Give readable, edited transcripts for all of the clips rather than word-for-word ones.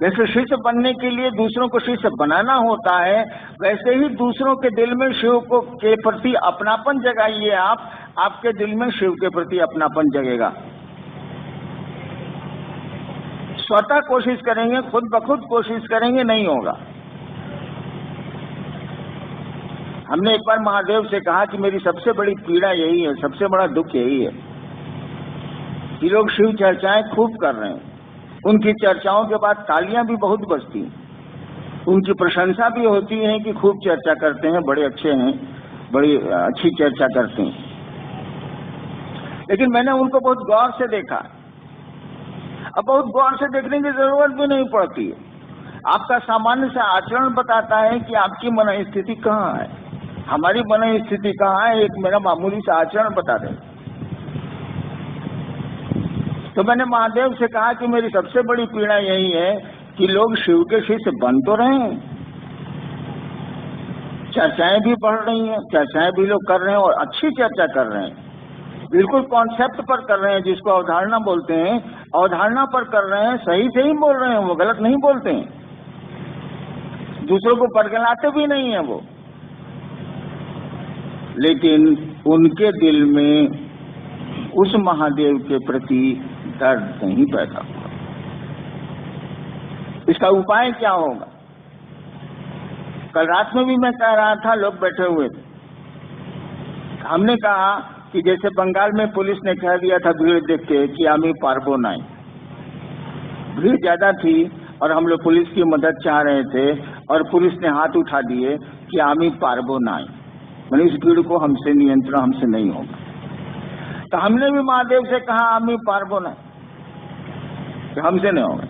जैसे शिष्य बनने के लिए दूसरों को शिष्य बनाना होता है, वैसे ही दूसरों के दिल में शिव को के प्रति अपनापन जगाइए। आपके दिल में शिव के प्रति अपनापन जगेगा। स्वतः कोशिश करेंगे, खुद ब खुद कोशिश करेंगे, नहीं होगा। हमने एक बार महादेव से कहा कि मेरी सबसे बड़ी पीड़ा यही है, सबसे बड़ा दुख यही है कि लोग शिव चर्चाएं खूब कर रहे हैं, उनकी चर्चाओं के बाद तालियां भी बहुत बजती हैं, उनकी प्रशंसा भी होती है कि खूब चर्चा करते हैं, बड़े अच्छे हैं, बड़ी अच्छी चर्चा करते हैं, लेकिन मैंने उनको बहुत गौर से देखा। अब बहुत गौर से देखने की जरूरत भी नहीं पड़ती है। आपका सामान्य सा आचरण बताता है कि आपकी मन स्थिति कहाँ है, हमारी मन स्थिति कहाँ है। एक मेरा मामूली सा आचरण बता दे। तो मैंने महादेव से कहा कि मेरी सबसे बड़ी पीड़ा यही है कि लोग शिव के शिष्य बन तो रहे हैं, चर्चाएं भी बढ़ रही हैं, चर्चाएं भी लोग कर रहे हैं और अच्छी चर्चा कर रहे हैं, बिल्कुल कॉन्सेप्ट पर कर रहे हैं, जिसको अवधारणा बोलते हैं, अवधारणा पर कर रहे हैं, सही से ही बोल रहे हैं, वो गलत नहीं बोलते हैं, दूसरों को बरगलाते भी नहीं है वो। लेकिन उनके दिल में उस महादेव के प्रति दर्द नहीं पैदा हुआ। इसका उपाय क्या होगा? कल रात में भी मैं कह रहा था, लोग बैठे हुए थे, हमने कहा कि जैसे बंगाल में पुलिस ने कह दिया था भीड़ देख के कि आमी पार्बो नाई, भीड़ ज्यादा थी और हम लोग पुलिस की मदद चाह रहे थे और पुलिस ने हाथ उठा दिए कि आमी पार्बो नाई, मैंने इस भीड़ को हमसे नियंत्रण हमसे नहीं होगा। तो हमने भी महादेव से कहा आमी पार्बो नाई, तो हमसे नहीं होगा।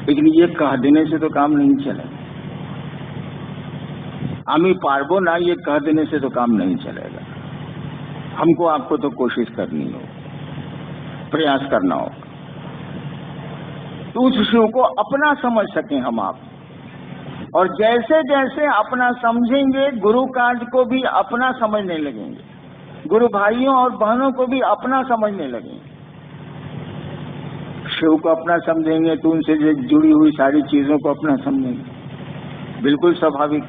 लेकिन ये कह देने से तो काम नहीं चलेगा, आमी पार्बो ना ये कह देने से तो काम नहीं चलेगा। हमको आपको तो कोशिश करनी होगी, प्रयास करना होगा, तो उस शिव को अपना समझ सकें हम आप। और जैसे जैसे अपना समझेंगे, गुरु कार्य को भी अपना समझने लगेंगे, गुरु भाइयों और बहनों को भी अपना समझने लगेंगे। शिव को अपना समझेंगे तो उनसे जुड़ी हुई सारी चीजों को अपना समझेंगे, बिल्कुल स्वाभाविक।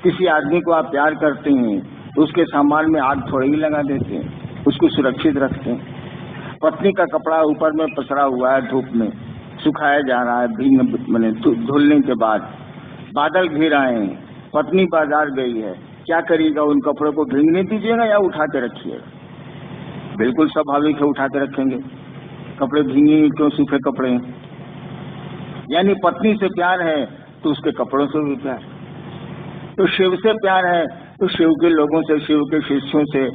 किसी आदमी को आप प्यार करते हैं तो उसके सामान में आग थोड़ी ही लगा देते हैं, उसको सुरक्षित रखते हैं। पत्नी का कपड़ा ऊपर में पसरा हुआ है, धूप में सुखाया जा रहा है, भीग मैंने धुलने के बाद बादल घिर आए हैं, पत्नी बाजार गई है, क्या करिएगा? उन कपड़ों को भीगने दीजिएगा या उठा के रखिएगा? बिल्कुल स्वाभाविक है, उठा के रखेंगे, कपड़े भीगेंगे क्यों? सूखे कपड़े हैं। यानी पत्नी से प्यार है तो उसके कपड़ों से भी प्यार, तो शिव से प्यार है तो शिव के लोगों से, शिव के शिष्यों से,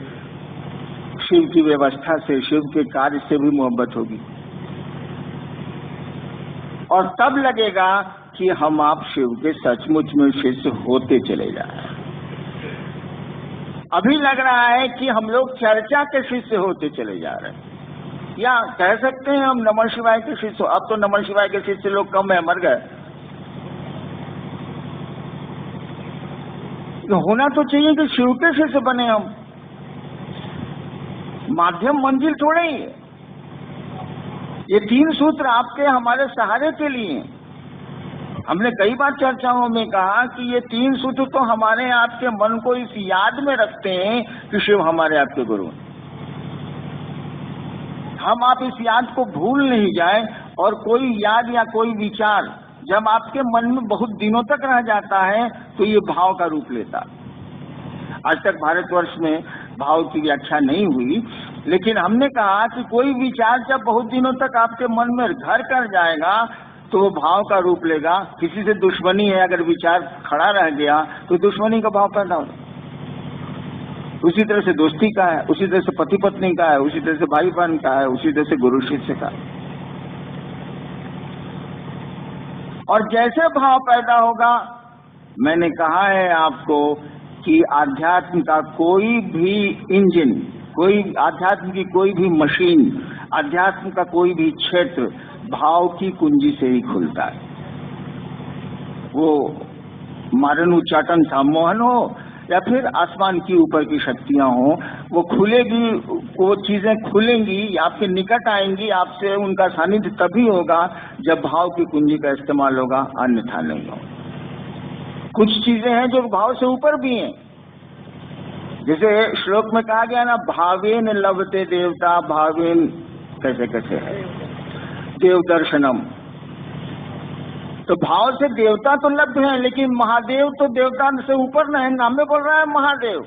शिव की व्यवस्था से, शिव के कार्य से भी मोहब्बत होगी। और तब लगेगा कि हम आप शिव के सचमुच में शिष्य होते चले जा रहे हैं। अभी लग रहा है कि हम लोग चर्चा के शिष्य होते चले जा रहे हैं, या कह सकते हैं हम नमः शिवाय के शिष्य। अब तो नमः शिवाय के शिष्य लोग कम है, मर गए। तो होना तो चाहिए कि शिव के शिष्य बने हम, माध्यम मंजिल थोड़े ही। ये 3 सूत्र आपके हमारे सहारे के लिए। हमने कई बार चर्चाओं में कहा कि ये 3 सूत्र तो हमारे आपके मन को इस याद में रखते हैं कि शिव हमारे आपके गुरु हैं। हम आप इस याद को भूल नहीं जाए, और कोई याद या कोई विचार जब आपके मन में बहुत दिनों तक रह जाता है तो ये भाव का रूप लेता। आज तक भारतवर्ष में भाव की व्याख्या नहीं हुई, लेकिन हमने कहा कि कोई विचार जब बहुत दिनों तक आपके मन में घर कर जाएगा तो वो भाव का रूप लेगा। किसी से दुश्मनी है, अगर विचार खड़ा रह गया तो दुश्मनी का भाव पैदा होगा। उसी तरह से दोस्ती का है, उसी तरह से पति पत्नी का है, उसी तरह से भाई बहन का है, उसी तरह से गुरु शिष्य का। और जैसे भाव पैदा होगा, मैंने कहा है आपको कि आध्यात्म का कोई भी इंजन, कोई आध्यात्म की कोई भी मशीन, आध्यात्म का कोई भी क्षेत्र भाव की कुंजी से ही खुलता है। वो मारन उच्चाटन सम्मोहन हो या फिर आसमान की ऊपर की शक्तियां हो, वो खुलेगी वो चीजें खुलेंगी, आपके निकट आएंगी, आपसे उनका सानिध्य तभी होगा जब भाव की कुंजी का इस्तेमाल होगा, अन्यथा नहीं होगा। कुछ चीजें हैं जो भाव से ऊपर भी हैं, जैसे श्लोक में कहा गया ना, भावेन लभते देवता, भावेन कैसे कैसे है देव दर्शनम। तो भाव से देवता तो लभ्य है, लेकिन महादेव तो देवता से ऊपर न है, नाम में बोल रहा है महादेव।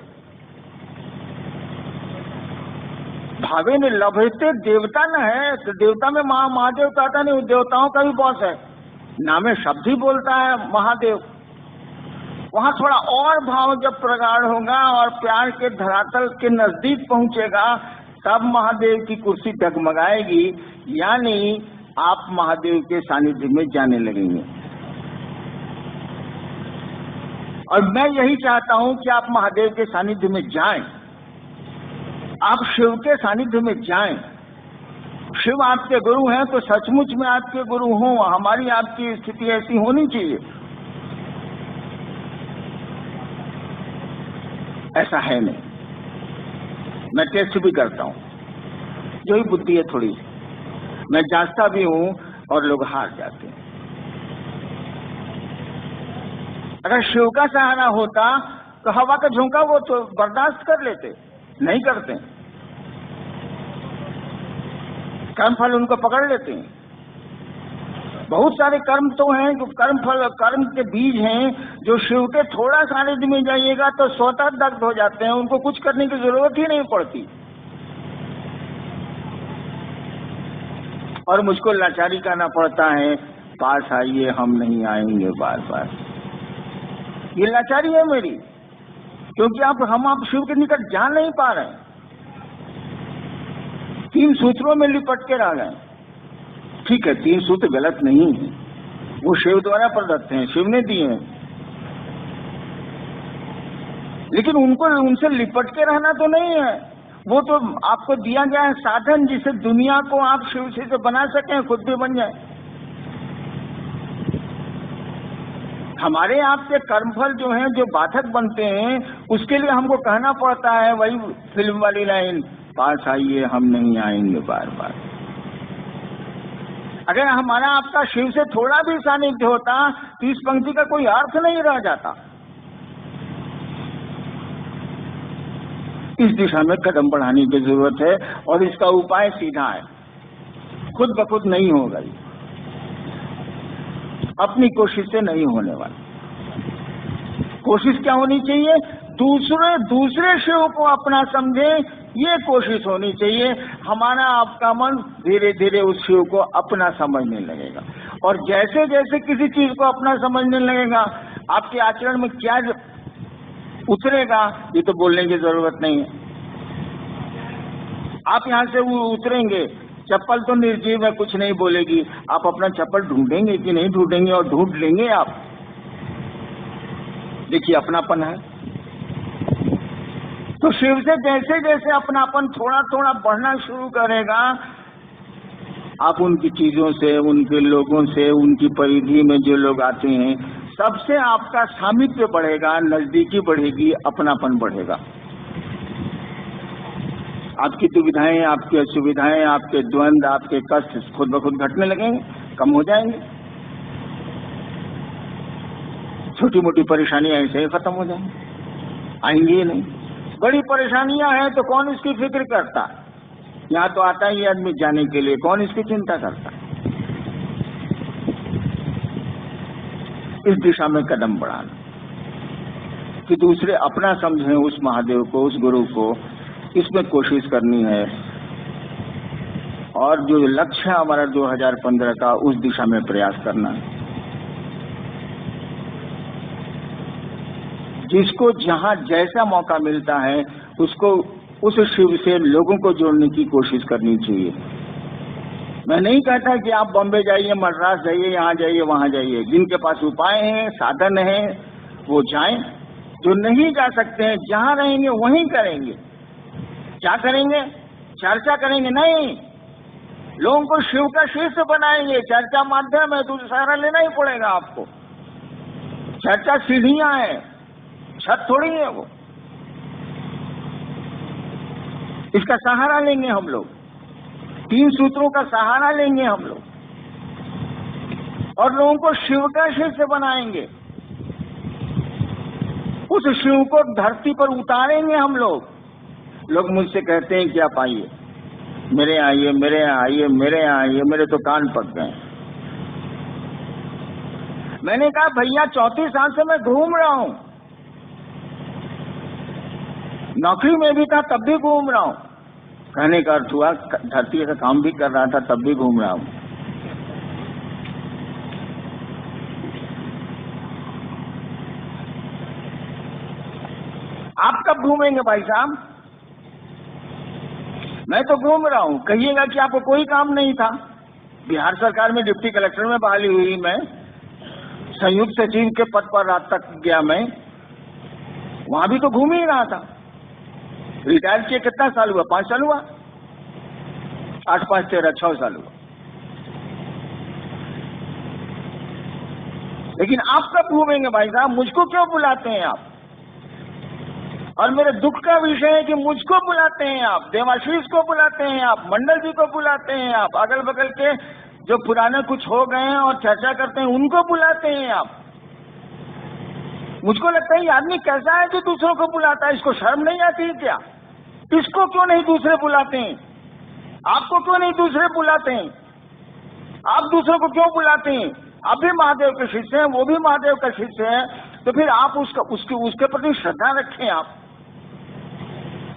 भावे ने लभते देवता न है, तो देवता में महादेव तो आता नहीं, देवताओं का भी बॉस है, नामे शब्द ही बोलता है महादेव। वहां थोड़ा और भाव जब प्रगाढ़ होगा और प्यार के धरातल के नजदीक पहुंचेगा, तब महादेव की कुर्सी डगमगाएगी, यानी आप महादेव के सानिध्य में जाने लगेंगे। और मैं यही चाहता हूं कि आप महादेव के सानिध्य में जाएं, आप शिव के सानिध्य में जाएं। शिव आपके गुरु हैं तो सचमुच में आपके गुरु हों, हमारी आपकी स्थिति ऐसी होनी चाहिए। ऐसा है नहीं, मैं टेस्ट भी करता हूं, जो ही बुद्धि है थोड़ी, मैं जांचता भी हूं और लोग हार जाते हैं। अगर शिव का सहारा होता तो हवा का झोंका वो तो बर्दाश्त कर लेते, नहीं करते, कर्म फल उनको पकड़ लेते हैं। बहुत सारे कर्म तो हैं, कर्म फल, कर्म के बीज हैं जो शिव के थोड़ा सानिध्य में जाइएगा तो स्वतः दग्ध हो जाते हैं, उनको कुछ करने की जरूरत ही नहीं पड़ती। और मुझको लाचारी करना पड़ता है, पास आइए हम नहीं आएंगे बार बार। ये लाचारी है मेरी, क्योंकि हम आप शिव के निकट जा नहीं पा रहे हैं, 3 सूत्रों में लिपट के रह गए। ठीक है, 3 सूत्र गलत नहीं है, वो शिव द्वारा प्रदत्त हैं, शिव ने दिए हैं, लेकिन उनको उनसे लिपट के रहना तो नहीं है। वो तो आपको दिया गया है साधन, जिसे दुनिया को आप शिव से बना सकें, खुद भी बन जाए। हमारे आपके कर्मफल जो हैं, जो बाधक बनते हैं, उसके लिए हमको कहना पड़ता है वही फिल्म वाली लाइन, पास आइए हम नहीं आएंगे बार बार। अगर हमारा आपका शिव से थोड़ा भी सानिध्य होता तो इस पंक्ति का कोई अर्थ नहीं रह जाता। इस दिशा में कदम बढ़ाने की जरूरत है, और इसका उपाय सीधा है, खुद ब खुद नहीं होगा, अपनी कोशिश से नहीं होने वाला। कोशिश क्या होनी चाहिए? दूसरे शिव को अपना समझे, ये कोशिश होनी चाहिए। हमारा आपका मन धीरे धीरे उस शिव को अपना समझने लगेगा, और जैसे जैसे किसी चीज को अपना समझने लगेगा, आपके आचरण में क्या उतरेगा ये तो बोलने की जरूरत नहीं है। आप यहाँ से उतरेंगे, चप्पल तो निर्जीव है, कुछ नहीं बोलेगी, आप अपना चप्पल ढूंढेंगे कि नहीं ढूंढेंगे, और ढूंढ लेंगे आप। देखिए अपनापन है। तो शिव से जैसे जैसे अपनापन थोड़ा थोड़ा बढ़ना शुरू करेगा, आप उनकी चीजों से, उनके लोगों से, उनकी परिधि में जो लोग आते हैं, सबसे आपका सामिप्य बढ़ेगा, नजदीकी बढ़ेगी, अपनापन बढ़ेगा। आपकी दुविधाएं, आपकी असुविधाएं, आपके द्वंद्व, आपके कष्ट खुद ब खुद घटने लगेंगे, कम हो जाएंगे। छोटी मोटी परेशानियां ऐसे ही खत्म हो जाएंगी, आएंगी ही नहीं। बड़ी परेशानियां हैं तो कौन इसकी फिक्र करता? यहाँ तो आता ही आदमी जाने के लिए, कौन इसकी चिंता करता? इस दिशा में कदम बढ़ाना कि दूसरे अपना समझें उस महादेव को, उस गुरु को, इसमें कोशिश करनी है। और जो लक्ष्य है हमारा 2015 का, उस दिशा में प्रयास करना है। जिसको जहां जैसा मौका मिलता है, उसको उस शिव से लोगों को जोड़ने की कोशिश करनी चाहिए। मैं नहीं कहता कि आप बॉम्बे जाइए, मद्रास जाइए, यहाँ जाइए, वहां जाइए। जिनके पास उपाय हैं, साधन है, वो जाएं। जो नहीं जा सकते हैं, जहां रहेंगे वहीं करेंगे। क्या करेंगे? चर्चा करेंगे नहीं, लोगों को शिव का शिष्य बनाएंगे। चर्चा माध्यम है, तो सहारा लेना ही पड़ेगा आपको। चर्चा सीढ़ियां है, छत थोड़ी है वो। इसका सहारा लेंगे हम लोग, 3 सूत्रों का सहारा लेंगे हम लोग और लोगों को शिव का शिष्य बनाएंगे। उस शिव को धरती पर उतारेंगे हम लोग। लोग मुझसे कहते हैं कि आप आइए, मेरे यहाँ आइए, मेरे यहाँ आइए, मेरे यहाँ आइए, मेरे तो कान पक गए। मैंने कहा भैया 34 साल से मैं घूम रहा हूं, नौकरी में भी था तब भी घूम रहा हूं। कहने का अर्थ हुआ धरती का काम भी कर रहा था तब भी घूम रहा हूं। आप कब घूमेंगे भाई साहब? मैं तो घूम रहा हूं। कहिएगा कि आपको कोई काम नहीं था। बिहार सरकार में डिप्टी कलेक्टर में बहाली हुई, मैं संयुक्त सचिव के पद पर रात तक गया, मैं वहां भी तो घूम ही रहा था। रिटायर किए कितना साल हुआ? 5 साल हुआ? 8, 5, 13, 6 साल हुआ। लेकिन आप कब घूमेंगे भाई साहब? मुझको क्यों बुलाते हैं आप? और मेरे दुख का विषय है कि मुझको बुलाते हैं आप, देवाशीष को बुलाते हैं आप, मंडल जी को बुलाते हैं आप, अगल बगल के जो पुराने कुछ हो गए हैं और चर्चा करते हैं उनको बुलाते हैं आप। मुझको लगता है ये आदमी कैसा है जो दूसरों को बुलाता है? इसको शर्म नहीं आती है क्या? इसको क्यों नहीं दूसरे बुलाते हैं? आपको क्यों नहीं दूसरे बुलाते हैं? आप दूसरों को क्यों बुलाते हैं? आप भी महादेव के शिष्य हैं, वो भी महादेव का शिष्य है, तो फिर आप उसके प्रति श्रद्धा रखें। आप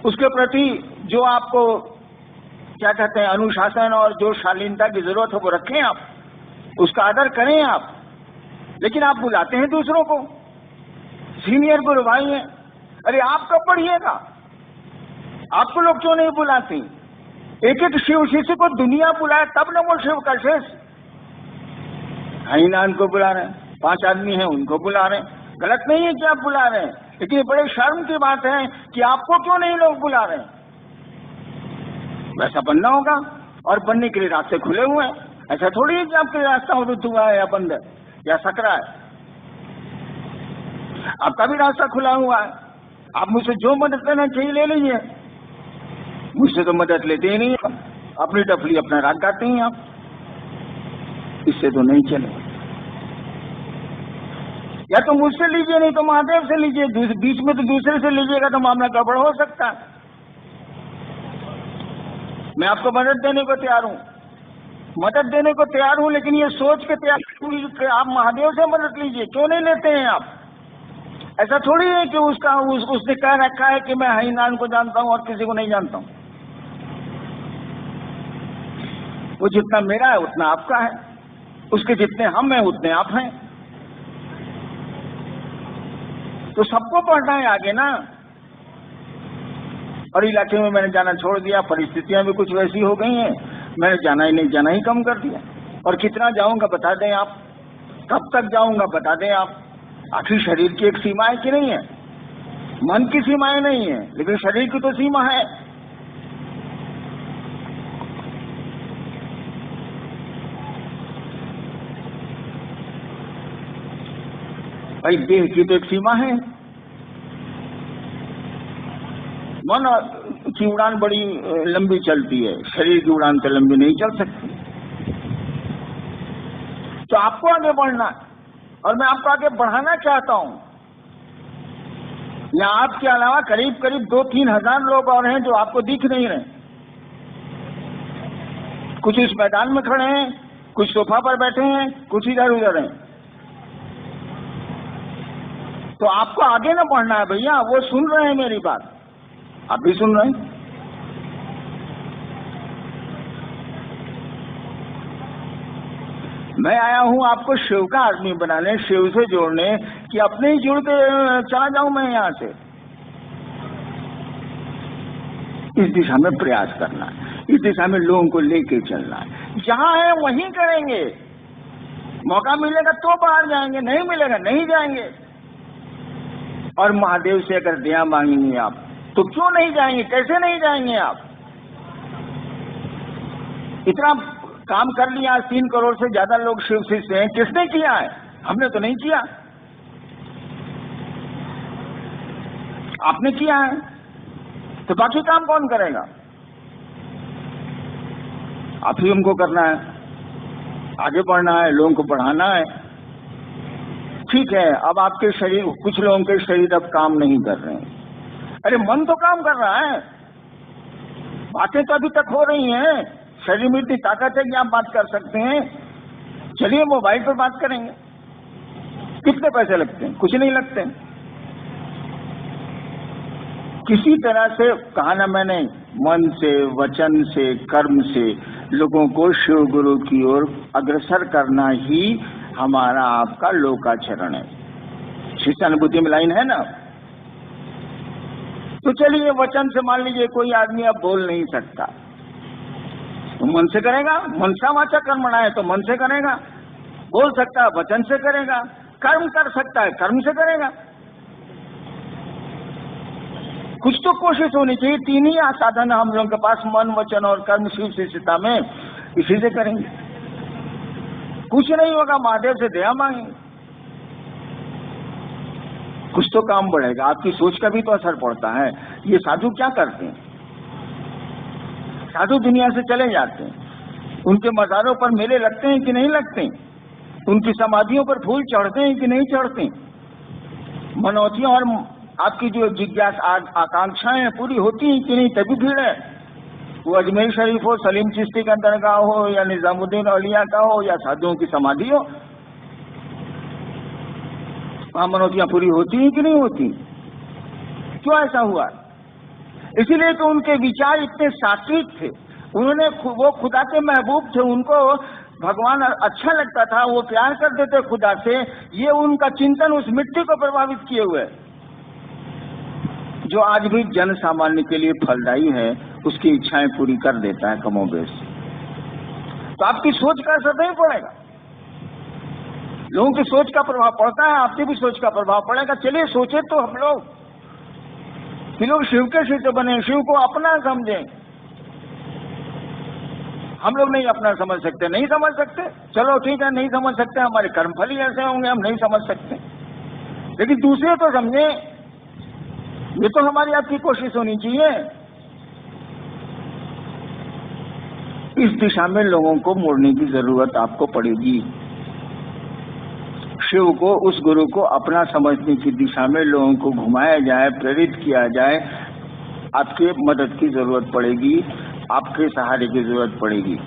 उसके प्रति जो आपको क्या कहते हैं अनुशासन और जो शालीनता की जरूरत है वो रखें, आप उसका आदर करें आप। लेकिन आप बुलाते हैं दूसरों को, सीनियर गुरु भाई हैं। अरे आप कब पढ़िएगा? आपको लोग क्यों नहीं बुलाते? एक एक शिव शिष्य को दुनिया बुलाए तब न वो शिव का शिष्य। हरिनाम को बुला रहे हैं, 5 आदमी हैं उनको बुला रहे हैं। गलत नहीं है कि आप बुला रहे हैं, लेकिन ये बड़े शर्म की बात है कि आपको क्यों नहीं लोग बुला रहे हैं। वैसा बनना होगा और बनने के लिए रास्ते खुले हुए हैं। ऐसा थोड़ी है कि आपके रास्ता अवरुद्ध हुआ है या बंद है या सकरा है। आपका भी रास्ता खुला हुआ है। आप मुझसे जो मदद लेना चाहिए ले लीजिए, मुझसे तो मदद लेते ही नहीं है। अपनी टफली अपना राग गाते हैं आप, इससे तो नहीं चले। या तो मुझसे लीजिए, नहीं तो महादेव से लीजिए। बीच में तो दूसरे से लीजिएगा तो मामला गड़बड़ हो सकता है। मैं आपको मदद देने को तैयार हूं, मदद देने को तैयार हूं, लेकिन ये सोच के तैयार कि आप महादेव से मदद लीजिए। क्यों नहीं लेते हैं आप? ऐसा थोड़ी है कि उसने कह रखा है कि मैं हरिनारायण को जानता हूं और किसी को नहीं जानता हूं। वो जितना मेरा है उतना आपका है, उसके जितने हम हैं उतने आप हैं। तो सबको पढ़ना है आगे ना। और इलाके में मैंने जाना छोड़ दिया, परिस्थितियां भी कुछ वैसी हो गई हैं, मैंने जाना ही कम कर दिया। और कितना जाऊंगा बता दें आप, कब तक जाऊंगा बता दें आप। आखिर शरीर की एक सीमा है कि नहीं है? मन की सीमाएं नहीं है, लेकिन शरीर की तो सीमा है। भाई देह की तो एक सीमा है। मन की उड़ान बड़ी लंबी चलती है, शरीर की उड़ान तो लंबी नहीं चल सकती। तो आपको आगे बढ़ना है और मैं आपको आगे बढ़ाना चाहता हूं। यहाँ आपके अलावा करीब करीब 2-3 हजार लोग और हैं जो आपको दिख नहीं रहे। कुछ इस मैदान में खड़े हैं, कुछ सोफा पर बैठे हैं, कुछ इधर उधर हैं। तो आपको आगे ना बढ़ना है भैया। वो सुन रहे हैं मेरी बात, आप भी सुन रहे हैं। मैं आया हूं आपको शिव का आदमी बनाने, शिव से जोड़ने, कि अपने ही जुड़ के चला जाऊं मैं यहां से। इस दिशा में प्रयास करना है, इस दिशा में लोगों को लेके चलना है। जहां है वहीं करेंगे। मौका मिलेगा तो बाहर जाएंगे, नहीं मिलेगा नहीं जाएंगे। और महादेव से अगर दया मांगेंगे आप तो क्यों नहीं जाएंगे? कैसे नहीं जाएंगे आप? इतना काम कर लिया, 3 करोड़ से ज्यादा लोग शिव शिष्य हैं। किसने किया है? हमने तो नहीं किया, आपने किया है। तो बाकी काम कौन करेगा? आप ही उनको करना है, आगे बढ़ना है, लोगों को बढ़ाना है। ठीक है, अब आपके शरीर, कुछ लोगों के शरीर अब काम नहीं कर रहे हैं। अरे मन तो काम कर रहा है, बातें तो अभी तक हो रही हैं, शरीर में इतनी ताकत है कि आप बात कर सकते हैं। चलिए मोबाइल पर बात करेंगे। कितने पैसे लगते हैं? कुछ नहीं लगते। किसी तरह से कहा ना मैंने, मन से, वचन से, कर्म से लोगों को शिव गुरु की ओर अग्रसर करना ही हमारा आपका लोकाचरण है। शिष्यानुभूति में लाइन है ना। तो चलिए वचन से मान लीजिए कोई आदमी अब बोल नहीं सकता, तो मन से करेगा। मनसा वाचा कर्मणा है तो मन से करेगा। बोल सकता है वचन से करेगा। कर्म कर सकता है कर्म से करेगा। कुछ तो कोशिश होनी चाहिए। तीन ही साधन हम लोगों के पास, मन, वचन और कर्म, शिव शिष्यता में, इसी से करेंगे। कुछ नहीं होगा, महादेव से दया मांगेंगे, कुछ तो काम बढ़ेगा। आपकी सोच का भी तो असर पड़ता है। ये साधु क्या करते हैं? साधु दुनिया से चले जाते हैं। उनके मज़ारों पर मेले लगते हैं कि नहीं लगते? उनकी समाधियों पर फूल चढ़ते हैं कि नहीं चढ़ते? मनौतियां और आपकी जो जिज्ञासा, आकांक्षाएं पूरी होती हैं कि नहीं? तभी भीड़ है। वो अजमेर शरीफ हो, सलीम चिश्ती का दरगाह हो, या निजामुद्दीन औलिया का हो, या साधुओं की समाधि हो, वहां मनौतियां पूरी होती हैं कि नहीं होती? क्यों ऐसा हुआ? इसीलिए कि उनके विचार इतने सात्विक थे। उन्होंने, वो खुदा के महबूब थे, उनको भगवान अच्छा लगता था, वो प्यार करते थे खुदा से। ये उनका चिंतन उस मिट्टी को प्रभावित किए हुए, जो आज भी जन सामान्य के लिए फलदायी है, उसकी इच्छाएं पूरी कर देता है कमोबेश। तो आपकी सोच का असर नहीं पड़ेगा। लोगों की सोच का प्रभाव पड़ता है, आपकी भी सोच का प्रभाव पड़ेगा। चलिए सोचे तो हम लोग कि लोग शिव के शिष्य बने, शिव को अपना समझें। हम लोग नहीं अपना समझ सकते, नहीं समझ सकते, चलो ठीक है, नहीं समझ सकते, हमारे कर्मफल ही ऐसे होंगे, हम नहीं समझ सकते। लेकिन दूसरे तो समझे, ये तो हमारी आपकी कोशिश होनी चाहिए। इस दिशा में लोगों को मुड़ने की जरूरत आपको पड़ेगी। शिव को, उस गुरु को अपना समझने की दिशा में लोगों को घुमाया जाए, प्रेरित किया जाए। आपके मदद की जरूरत पड़ेगी, आपके सहारे की जरूरत पड़ेगी।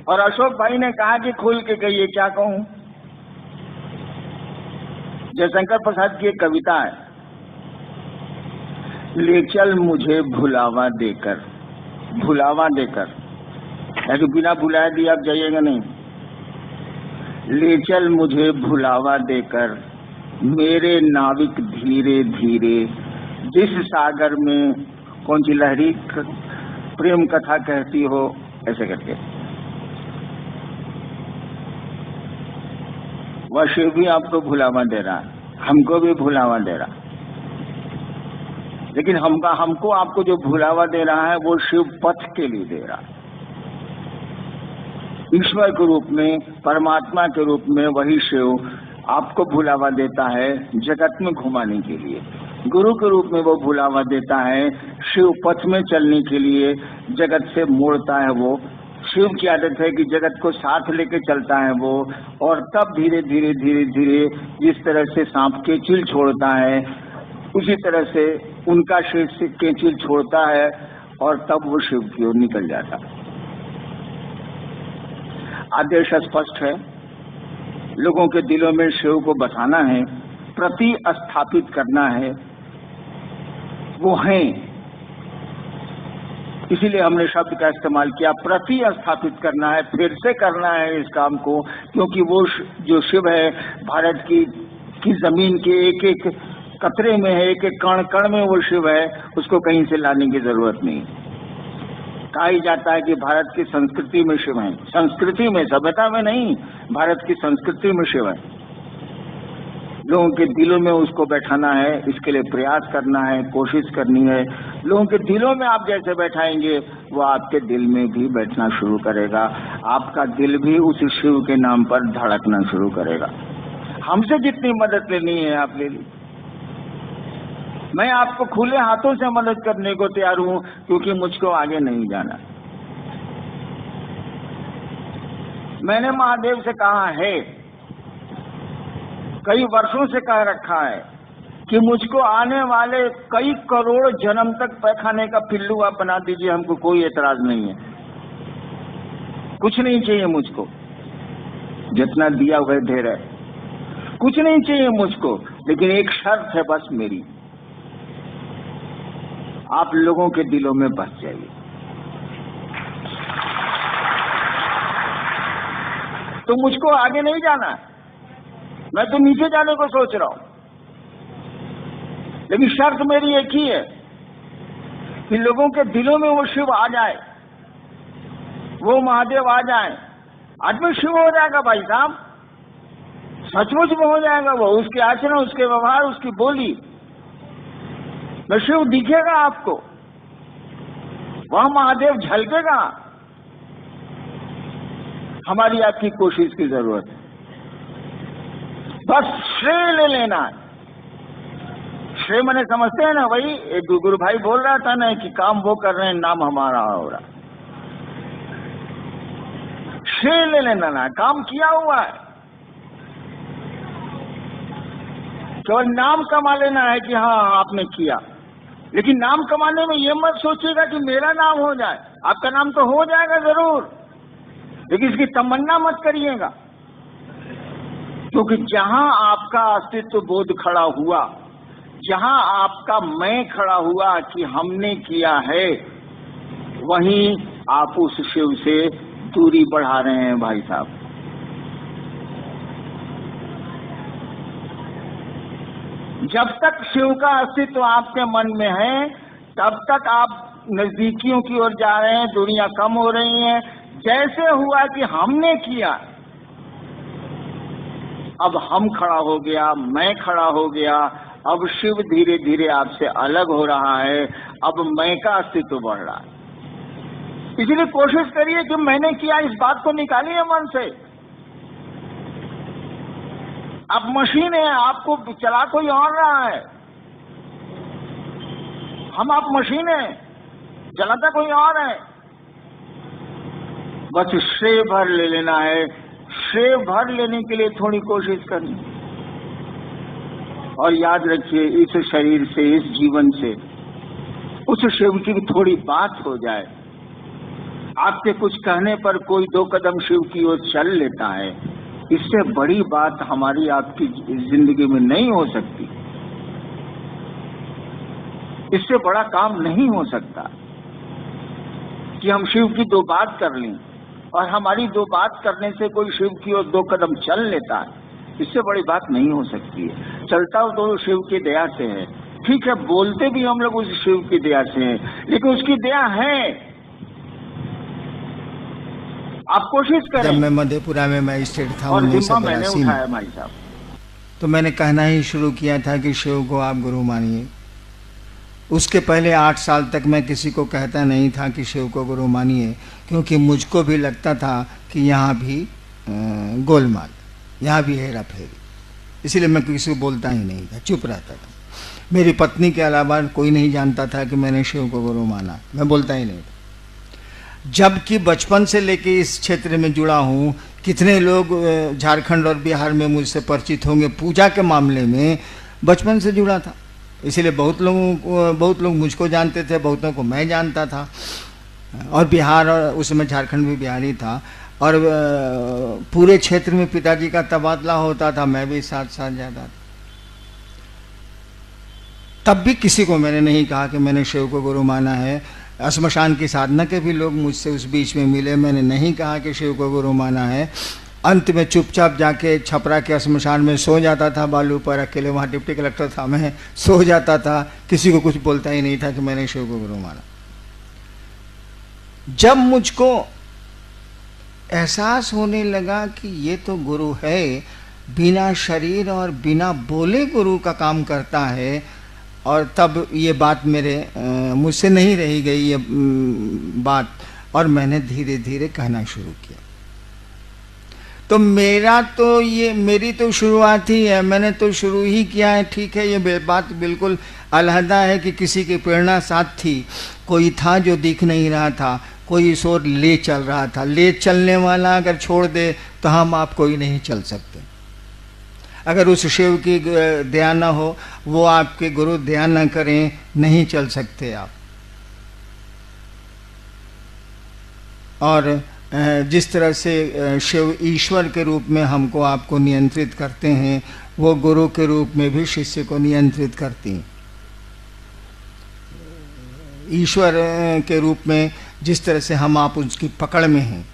और अशोक भाई ने कहा कि खुल के कहिए, क्या कहूं? जयशंकर प्रसाद की एक कविता है, ले चल मुझे भुलावा देकर, भुलावा देकर, ऐसे बिना भुलाए दिए आप जाइएगा नहीं। ले चल मुझे भुलावा देकर, मेरे नाविक धीरे धीरे, जिस सागर में कौन सी लहरी प्रेम कथा कहती हो, ऐसे करके। वह शिव भी आपको भुलावा दे रहा है, हमको भी भुलावा दे रहा है। लेकिन हमको आपको जो भुलावा दे रहा है वो शिव पथ के लिए दे रहा है। ईश्वर के रूप में, परमात्मा के रूप में वही शिव आपको भुलावा देता है जगत में घुमाने के लिए। गुरु के रूप में वो भुलावा देता है शिव पथ में चलने के लिए, जगत से मोड़ता है वो। शिव की आदत है कि जगत को साथ लेके चलता है वो, और तब धीरे धीरे धीरे धीरे जिस तरह से सांप केंचुल छोड़ता है, उसी तरह से उनका शेष से केंचुल छोड़ता है, और तब वो शिव की ओर निकल जाता है। आदेश स्पष्ट है, लोगों के दिलों में शिव को बसाना है, प्रति स्थापित करना है, वो हैं। इसीलिए हमने शब्द का इस्तेमाल किया, प्रति स्थापित करना है, फिर से करना है इस काम को, क्योंकि वो जो शिव है भारत की जमीन के एक एक कतरे में है, एक एक कण कण में वो शिव है, उसको कहीं से लाने की जरूरत नहीं। कहा ही जाता है कि भारत की संस्कृति में शिव है, संस्कृति में, सभ्यता में नहीं, भारत की संस्कृति में शिव है। लोगों के दिलों में उसको बैठाना है, इसके लिए प्रयास करना है, कोशिश करनी है। लोगों के दिलों में आप जैसे बैठाएंगे वो आपके दिल में भी बैठना शुरू करेगा, आपका दिल भी उस शिव के नाम पर धड़कना शुरू करेगा। हमसे जितनी मदद लेनी है आप ले लीजिए। मैं आपको खुले हाथों से मदद करने को तैयार हूं, क्योंकि मुझको आगे नहीं जाना। मैंने महादेव से कहा है, कई वर्षों से कह रखा है कि मुझको आने वाले कई करोड़ जन्म तक पैखाने का पिल्लू आप बना दीजिए, हमको कोई एतराज नहीं है, कुछ नहीं चाहिए मुझको, जितना दिया वह ढेर है, कुछ नहीं चाहिए मुझको। लेकिन एक शर्त है बस मेरी, आप लोगों के दिलों में बस जाइए। तो मुझको आगे नहीं जाना है, मैं तो नीचे जाने को सोच रहा हूं। लेकिन शर्त मेरी एक ही है कि लोगों के दिलों में वो शिव आ जाए, वो महादेव आ जाए। आदमी शिव हो जाएगा भाई साहब, सचमुच में हो जाएगा वो। उसके आचरण, उसके व्यवहार, उसकी बोली में शिव दिखेगा आपको, वह महादेव झलकेगा। हमारी आपकी कोशिश की जरूरत है, बस श्रेय ले लेना है। श्रेय मैंने समझते हैं ना, वही एक गुरु भाई बोल रहा था ना कि काम वो कर रहे हैं, नाम हमारा हो रहा। श्रेय ले लेना ना, काम किया हुआ है, केवल नाम कमा लेना है कि हाँ आपने किया। लेकिन नाम कमाने में ये मत सोचिएगा कि मेरा नाम हो जाए। आपका नाम तो हो जाएगा जरूर, लेकिन इसकी तमन्ना मत करिएगा, क्योंकि जहां आपका अस्तित्व बोध खड़ा हुआ, जहां आपका मैं खड़ा हुआ कि हमने किया है, वहीं आप उस शिव से दूरी बढ़ा रहे हैं भाई साहब। जब तक शिव का अस्तित्व आपके मन में है, तब तक आप नजदीकियों की ओर जा रहे हैं, दूरियां कम हो रही हैं। जैसे हुआ कि हमने किया, अब हम खड़ा हो गया, मैं खड़ा हो गया, अब शिव धीरे धीरे आपसे अलग हो रहा है, अब मैं का अस्तित्व बढ़ रहा है। इसलिए कोशिश करिए कि मैंने किया, इस बात को निकालिए मन से। आप मशीन है, आपको चला कोई और रहा है। आप मशीन है, चलाता कोई और है। बस श्रेय भर ले लेना है। श्रेय भर लेने के लिए थोड़ी कोशिश करनी, और याद रखिए, इस शरीर से, इस जीवन से उस शिव की थोड़ी बात हो जाए। आपके कुछ कहने पर कोई 2 कदम शिव की ओर चल लेता है, इससे बड़ी बात हमारी आपकी जिंदगी में नहीं हो सकती। इससे बड़ा काम नहीं हो सकता कि हम शिव की 2 बात कर लें, और हमारी 2 बात करने से कोई शिव की ओर 2 कदम चल लेता है। इससे बड़ी बात नहीं हो सकती है। चलता हो तो शिव की दया से है, ठीक है, बोलते भी हम लोग उस शिव की दया से हैं, लेकिन उसकी दया है। आप कोशिश करें। जब मैं मधेपुरा में मैजिस्ट्रेट था, और जिम्मा मैंने उठाया भाई साहब, तो मैंने कहना ही शुरू किया था कि शिव को आप गुरु मानिए। उसके पहले 8 साल तक मैं किसी को कहता नहीं था कि शिव को गुरु मानिए, क्योंकि मुझको भी लगता था कि यहाँ भी गोलमाल, यहाँ भी हेरा फेरी। इसलिए मैं किसी को बोलता ही नहीं था, चुप रहता था। मेरी पत्नी के अलावा कोई नहीं जानता था कि मैंने शिव को गुरु माना, मैं बोलता ही नहीं था। जबकि बचपन से लेके इस क्षेत्र में जुड़ा हूँ, कितने लोग झारखंड और बिहार में मुझसे परिचित होंगे, पूजा के मामले में बचपन से जुड़ा था। इसलिए बहुत लोग मुझको जानते थे, बहुतों को मैं जानता था। और बिहार, और उस समय झारखंड भी बिहारी था, और पूरे क्षेत्र में पिताजी का तबादला होता था, मैं भी साथ साथ जाता था। तब भी किसी को मैंने नहीं कहा कि मैंने शिव को गुरु माना है। श्मशान की साधना के भी लोग मुझसे उस बीच में मिले, मैंने नहीं कहा कि शिव को गुरु माना है। अंत में चुपचाप जाके छपरा के श्मशान में सो जाता था, बालू पर अकेले, वहाँ डिप्टी कलेक्टर था, मैं सो जाता था, किसी को कुछ बोलता ही नहीं था कि मैंने शिव को गुरु माना। जब मुझको एहसास होने लगा कि ये तो गुरु है, बिना शरीर और बिना बोले गुरु का काम करता है, और तब ये बात मुझसे नहीं रही गई ये बात, और मैंने धीरे धीरे कहना शुरू किया। तो मेरी तो शुरुआत ही है, मैंने तो शुरू ही किया है। ठीक है, ये बात बिल्कुल अलहदा है कि किसी की प्रेरणा साथ थी, कोई था जो दिख नहीं रहा था, कोई इस ओर ले चल रहा था। ले चलने वाला अगर छोड़ दे तो हम आप कोई नहीं चल सकते। अगर उस शिव की दया न हो, वो आपके गुरु दया न करें, नहीं चल सकते आप। और जिस तरह से शिव ईश्वर के रूप में हमको आपको नियंत्रित करते हैं, वो गुरु के रूप में भी शिष्य को नियंत्रित करती हैं। ईश्वर के रूप में जिस तरह से हम आप उसकी पकड़ में हैं,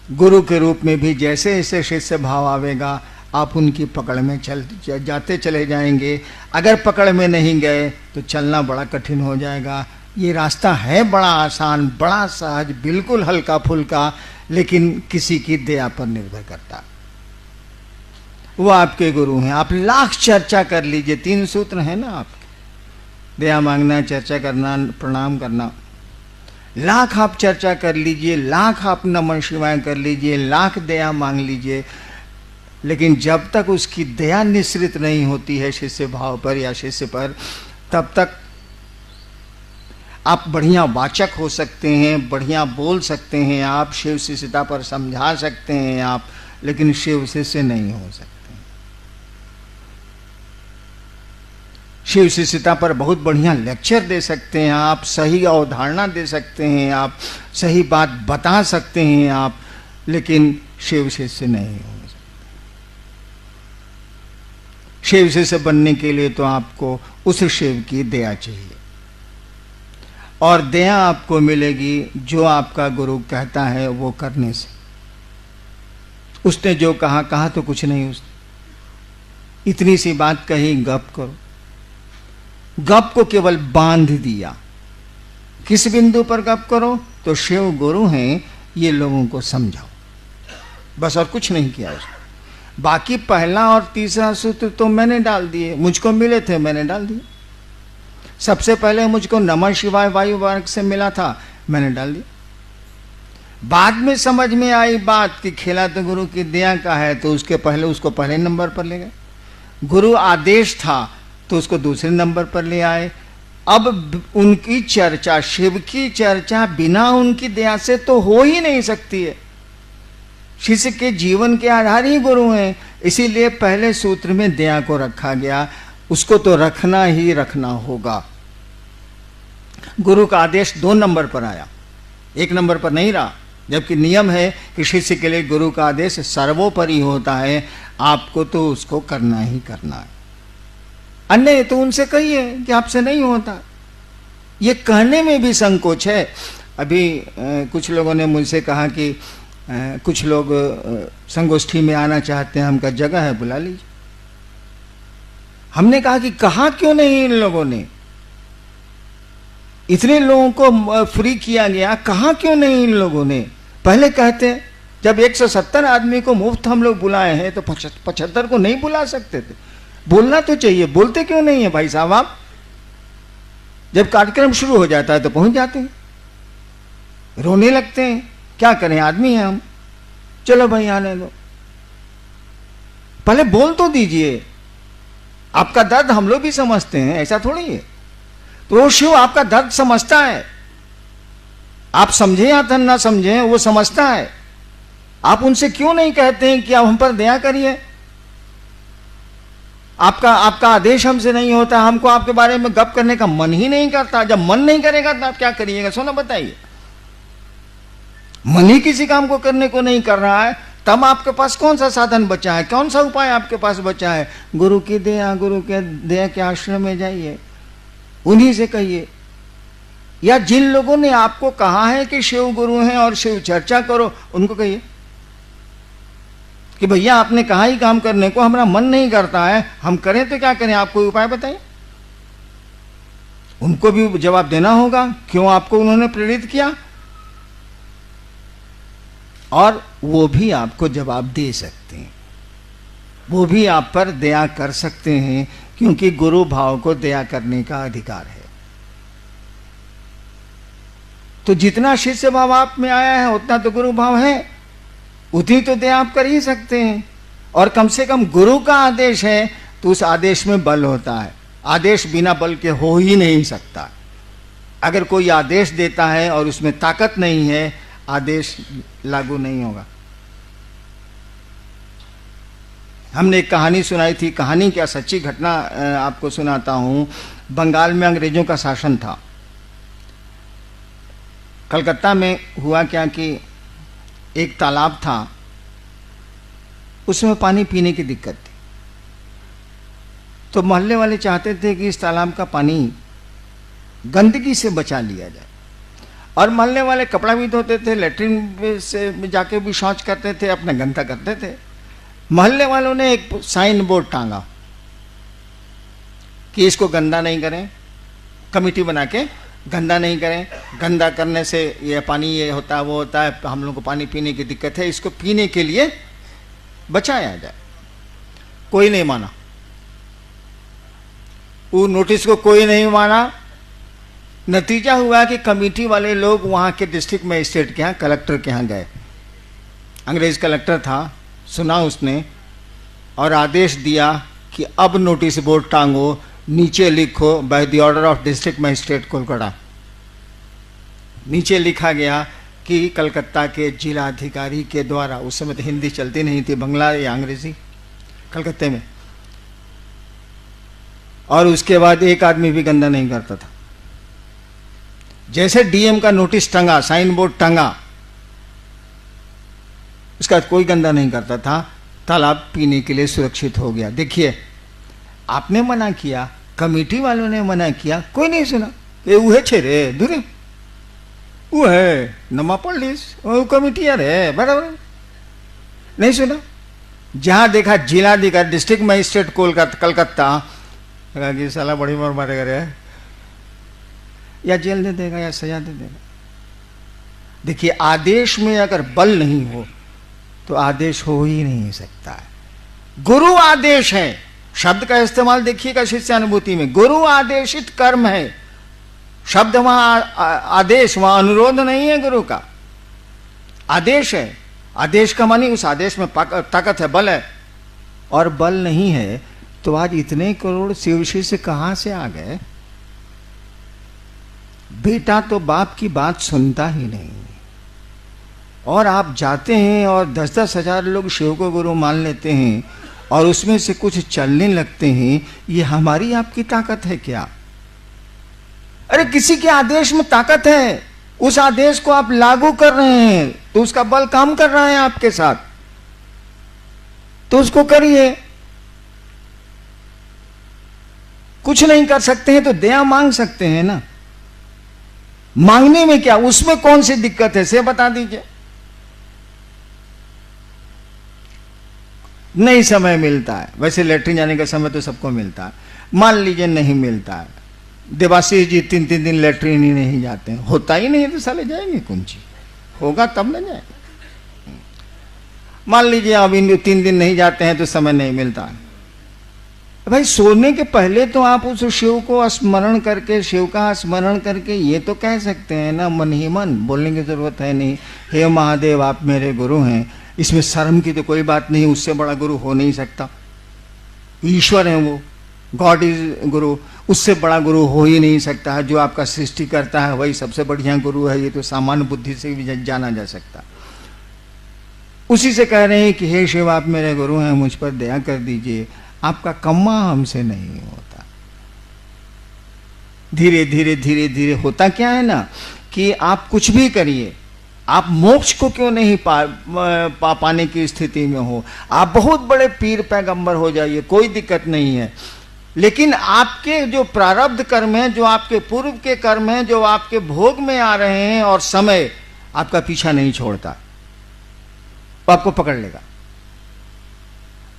गुरु के रूप में भी जैसे जैसे शिष्य भाव आवेगा आप उनकी पकड़ में जाते चले जाएंगे। अगर पकड़ में नहीं गए तो चलना बड़ा कठिन हो जाएगा। ये रास्ता है बड़ा आसान, बड़ा सहज, बिल्कुल हल्का फुल्का, लेकिन किसी की दया पर निर्भर करता। वो आपके गुरु हैं। आप लाख चर्चा कर लीजिए, 3 सूत्र हैं ना आपके, दया मांगना, चर्चा करना, प्रणाम करना। लाख आप चर्चा कर लीजिए, लाख आप नमः शिवाय कर लीजिए, लाख दया मांग लीजिए, लेकिन जब तक उसकी दया निश्रित नहीं होती है शिष्य भाव पर या शिष्य पर, तब तक आप बढ़िया वाचक हो सकते हैं, बढ़िया बोल सकते हैं, आप शिव शिष्यता पर समझा सकते हैं आप, लेकिन शिव शिष्य नहीं हो सकते। शिव शिष्यता पर बहुत बढ़िया लेक्चर दे सकते हैं आप, सही अवधारणा दे सकते हैं आप, सही बात बता सकते हैं आप, लेकिन शिव शिष्य नहीं हो सकते। शिव शिष्य बनने के लिए तो आपको उस शिव की दया चाहिए, और दया आपको मिलेगी जो आपका गुरु कहता है वो करने से। उसने जो कहा, कहा तो कुछ नहीं, उसने इतनी सी बात कही, गप करो। गप को केवल बांध दिया। किस बिंदु पर गप करो? तो शिव गुरु हैं, ये लोगों को समझाओ, बस, और कुछ नहीं किया उसने। बाकी पहला और तीसरा सूत्र तो मैंने डाल दिए, मुझको मिले थे, मैंने डाल दिए। सबसे पहले मुझको नमः शिवाय वायु वर्ग से मिला था, मैंने डाल दिया। बाद में समझ में आई बात कि खेला तो गुरु की दया का है, तो उसको पहले नंबर पर ले गए। गुरु आदेश था तो उसको दूसरे नंबर पर ले आए। अब उनकी चर्चा, शिव की चर्चा बिना उनकी दया से तो हो ही नहीं सकती है। शिष्य के जीवन के आधार ही गुरु हैं, इसीलिए पहले सूत्र में दया को रखा गया। उसको तो रखना ही रखना होगा। गुरु का आदेश 2 नंबर पर आया, 1 नंबर पर नहीं रहा, जबकि नियम है कि शिष्य के लिए गुरु का आदेश सर्वोपरि होता है। आपको तो उसको करना ही करना है। अन्य तो उनसे कहिए कि आपसे नहीं होता। ये कहने में भी संकोच है। अभी कुछ लोगों ने मुझसे कहा कि कुछ लोग संगोष्ठी में आना चाहते हैं, हम कहा जगह है, बुला लीजिए। हमने कहा कि कहा क्यों नहीं इन लोगों ने? इतने लोगों को फ्री किया गया, कहा क्यों नहीं इन लोगों ने? पहले कहते, जब 170 आदमी को मुफ्त हम लोग बुलाए हैं तो 75 को नहीं बुला सकते थे? बोलना तो चाहिए, बोलते क्यों नहीं है भाई साहब आप? जब कार्यक्रम शुरू हो जाता है तो पहुंच जाते हैं, रोने लगते हैं। क्या करें, आदमी हैं हम, चलो भाई आने दो। पहले बोल तो दीजिए। आपका दर्द हम लोग भी समझते हैं, ऐसा थोड़ी है। तो वो शिव आपका दर्द समझता है, आप समझे या ना समझे, वो समझता है। आप उनसे क्यों नहीं कहते हैं कि आप हम पर दया करिए? आपका आदेश हमसे नहीं होता, हमको आपके बारे में गप करने का मन ही नहीं करता। जब मन नहीं करेगा तो आप क्या करिएगा? सोना बताइए। मन ही किसी काम को करने को नहीं कर रहा है, तब आपके पास कौन सा साधन बचा है, कौन सा उपाय आपके पास बचा है? गुरु की दया, गुरु के दया के आश्रम में जाइए, उन्हीं से कहिए। या जिन लोगों ने आपको कहा है कि शिव गुरु हैं और शिव चर्चा करो, उनको कहिए कि भैया आपने कहा ही काम करने को, हमारा मन नहीं करता है, हम करें तो क्या करें, आप कोई उपाय बताइए। उनको भी जवाब देना होगा, क्यों आपको उन्होंने प्रेरित किया, और वो भी आपको जवाब दे सकते हैं, वो भी आप पर दया कर सकते हैं, क्योंकि गुरु भाव को दया करने का अधिकार है। तो जितना शिष्य भाव आप में आया है उतना तो गुरु भाव है। उतनी तो दया आप कर ही सकते हैं। और कम से कम गुरु का आदेश है तो उस आदेश में बल होता है। आदेश बिना बल के हो ही नहीं सकता। अगर कोई आदेश देता है और उसमें ताकत नहीं है, आदेश लागू नहीं होगा। हमने एक कहानी सुनाई थी, कहानी क्या सच्ची घटना आपको सुनाता हूं। बंगाल में अंग्रेजों का शासन था। कलकत्ता में हुआ क्या कि एक तालाब था, उसमें पानी पीने की दिक्कत थी। तो मोहल्ले वाले चाहते थे कि इस तालाब का पानी गंदगी से बचा लिया जाए। और मोहल्ले वाले कपड़ा भी धोते थे, लेटरिन से जाके भी शौच करते थे, अपना गंदा करते थे। मोहल्ले वालों ने एक साइन बोर्ड टांगा कि इसको गंदा नहीं करें, कमेटी बना के गंदा नहीं करें, गंदा करने से ये पानी ये होता है वो होता है, हम लोग को पानी पीने की दिक्कत है, इसको पीने के लिए बचाया जाए। कोई नहीं माना, वो नोटिस को कोई नहीं माना। नतीजा हुआ कि कमेटी वाले लोग वहां के डिस्ट्रिक्ट मजिस्ट्रेट के यहाँ, कलेक्टर के यहाँ गए। अंग्रेज कलेक्टर था, सुना उसने और आदेश दिया कि अब नोटिस बोर्ड टांगो, नीचे लिखो by the order of district magistrate Kolkata. नीचे लिखा गया कि कलकत्ता के जिला अधिकारी के द्वारा, उस समय तो हिंदी चलती नहीं थी, बंगला या अंग्रेजी कलकत्ते में। और उसके बाद एक आदमी भी गंदा नहीं करता था। जैसे डीएम का नोटिस टंगा, साइन बोर्ड टंगा, उसका कोई गंदा नहीं करता था। तालाब पीने के लिए सुरक्षित हो गया। देखिए, आपने मना किया, कमेटी वालों ने मना किया, कोई नहीं सुना। ये उहे छे रे दूरे, वो है नमा पुलिस, वो कमेटी यार है, बराबर नहीं सुना। जहां देखा जिलाधिकारी, डिस्ट्रिक्ट मजिस्ट्रेट कलकत्ता, कहा कि साला बड़ी मार मारेगा रे, या जेल दे देगा या सजा दे देगा। देखिए, आदेश में अगर बल नहीं हो तो आदेश हो ही नहीं सकता है। गुरु आदेश है, शब्द का इस्तेमाल देखिएगा शिष्यानुभूति में, गुरु आदेशित कर्म है। शब्द वहां आदेश, वहां अनुरोध नहीं है, गुरु का आदेश है। आदेश का मानी उस आदेश में ताकत है, बल है। और बल नहीं है तो आज इतने करोड़ शिवशी से कहां से आ गए? बेटा तो बाप की बात सुनता ही नहीं, और आप जाते हैं और 10-10 हजार लोग शिव को गुरु मान लेते हैं और उसमें से कुछ चलने लगते हैं। ये हमारी आपकी ताकत है क्या? अरे किसी के आदेश में ताकत है, उस आदेश को आप लागू कर रहे हैं तो उसका बल काम कर रहा है आपके साथ, तो उसको करिए। कुछ नहीं कर सकते हैं तो दया मांग सकते हैं ना। मांगने में क्या, उसमें कौन सी दिक्कत है से बता दीजिए। नहीं समय मिलता है, वैसे लेटरिन जाने का समय तो सबको मिलता है, मान लीजिए नहीं मिलता है। देवाशीष जी 3-3 दिन लेटरिन ही नहीं जाते हैं, होता ही नहीं तो साले जाएंगे कौन ची, होगा तब ना जाएंगे। मान लीजिए अब इन 3 दिन नहीं जाते हैं तो समय नहीं मिलता है। भाई सोने के पहले तो आप उस शिव को स्मरण करके, शिव का स्मरण करके ये तो कह सकते हैं ना, मन ही मन, बोलने की जरूरत है नहीं, हे महादेव आप मेरे गुरु हैं। इसमें शर्म की तो कोई बात नहीं, उससे बड़ा गुरु हो नहीं सकता। ईश्वर है वो, गॉड इज गुरु, उससे बड़ा गुरु हो ही नहीं सकता है। जो आपका सृष्टि करता है वही सबसे बढ़िया गुरु है, ये तो सामान्य बुद्धि से भी जाना जा सकता। उसी से कह रहे हैं कि हे शिव आप मेरे गुरु हैं, मुझ पर दया कर दीजिए, आपका कम्मा हमसे नहीं होता। धीरे धीरे धीरे धीरे होता क्या है ना कि आप कुछ भी करिए, आप मोक्ष को क्यों नहीं पाने की स्थिति में हो, आप बहुत बड़े पीर पैगंबर हो जाइए, कोई दिक्कत नहीं है, लेकिन आपके जो प्रारब्ध कर्म है, जो आपके पूर्व के कर्म है, जो आपके भोग में आ रहे हैं और समय आपका पीछा नहीं छोड़ता, तो आपको पकड़ लेगा